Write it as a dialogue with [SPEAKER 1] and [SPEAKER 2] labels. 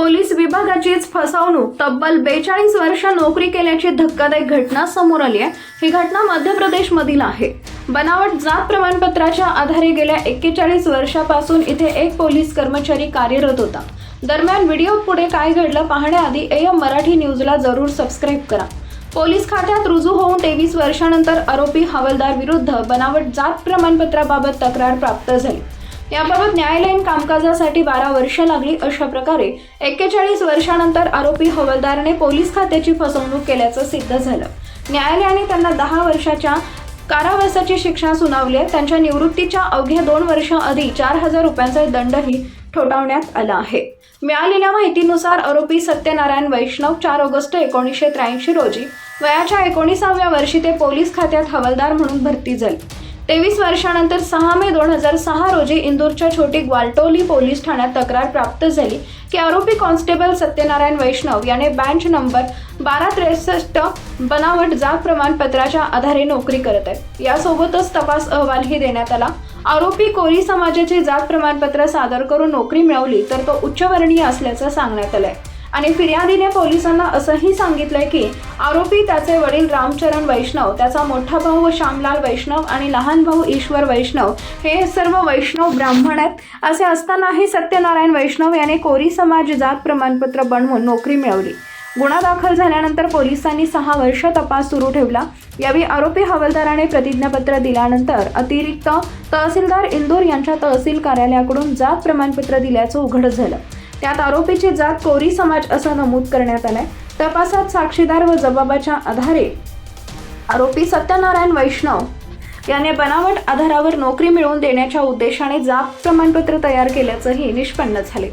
[SPEAKER 1] Police विभागाचीच फसवणूक, तब्बल 42 वर्ष नोकरी केल्याची धक्कादायक घटना समोर आली आहे। ही घटना मध्य प्रदेशमधील आहे। बनावट जात प्रमाणपत्राच्या आधारे गेल्या 41 वर्षापासून इथे एक पोलीस कर्मचारी कार्यरत होता। दरम्यान व्हिडिओ पुढे काय घडलं पाहण्याआधी AM मराठी न्यूजला जरूर सबस्क्राईब करा। पोलीस खात्यात रुजू होऊन 23 वर्षांनंतर आरोपी हवालदार विरुद्ध बनावट जात प्रमाणपत्राबाबत तक्रार प्राप्त झाली। याबाबत न्यायालयीन कामकाजासाठी 12 वर्ष लागली। अशा प्रकारे 41 वर्षांनंतर आरोपी हवालदाराने पोलीस खात्याची फसवणूक केल्याचं सिद्ध झालं। न्यायालयाने त्यांना 10 वर्षाच्या कारावासाची शिक्षा सुनावली आहे। त्यांच्या निवृत्तीच्या अवघ्या 2 वर्ष आधी 4000 रुपयांचा दंडही ठोठावण्यात आला आहे। मिळालेल्या माहितीनुसार आरोपी सत्यनारायण वैष्णव 4 ऑगस्ट 1983 रोजी वयाच्या 19व्या वर्षी ते पोलीस खात्यात हवालदार म्हणून भरती झाले। 23 वर्षांनंतर 6 मे 2006 रोजी इंदूरच्या छोटी ग्वाल्टोली पोलीस ठाण्यात तक्रार प्राप्त झाली की आरोपी कॉन्स्टेबल सत्यनारायण वैष्णव याने बँच नंबर 1263 बनावट जात प्रमाणपत्राच्या आधारे नोकरी करत आहे। यासोबतच तपास अहवालही देण्यात आला। आरोपी कोरी समाजाचे जात प्रमाणपत्र सादर करून नोकरी मिळवली तर तो उच्चवर्णीय असल्याचं सांगण्यात आलंय आणि फिर्यादीने पोलिसांना असंही सांगितलंय की आरोपी, त्याचे वडील रामचरण वैष्णव, त्याचा मोठा भाऊ श्यामलाल वैष्णव आणि लहान भाऊ ईश्वर वैष्णव हे सर्व वैष्णव ब्राह्मण आहेत। असे असतानाही सत्यनारायण वैष्णव याने कोरी समाज जात प्रमाणपत्र बनवून नोकरी मिळवली। गुन्हा दाखल झाल्यानंतर पोलिसांनी 6 वर्ष तपास सुरू ठेवला। यावेळी आरोपी हवालदाराने प्रतिज्ञापत्र दिल्यानंतर अतिरिक्त तहसीलदार इंदूर यांच्या तहसील कार्यालयाकडून जात प्रमाणपत्र दिल्याचं उघड झालं। त्यात आरोपीची जात कोरी समाज असं नमूद करण्यात आलंय। तपासात साक्षीदार व जबाबाच्या आधारे आरोपी सत्यनारायण वैष्णव याने बनावट आधारावर नोकरी मिळवून देण्याच्या उद्देशाने जात प्रमाणपत्र तयार केल्याचंही निष्पन्न झाले।